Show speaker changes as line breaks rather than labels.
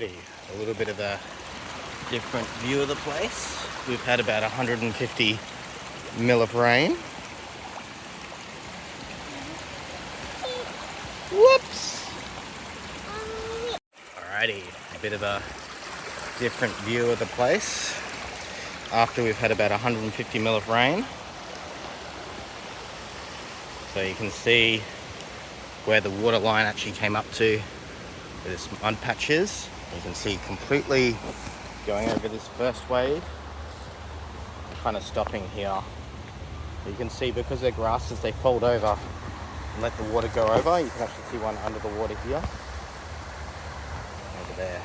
Alrighty, a little bit of a different view of the place. We've had about 150 mil of rain. Whoops! Alrighty, a bit of a different view of the place after we've had about 150 mil of rain. So you can see where the water line actually came up to, where this mud patch is. You can see completely going over this first wave and kind of stopping here. You can see because they're grasses, they fold over and let the water go over. You can actually see one under the water here, over there.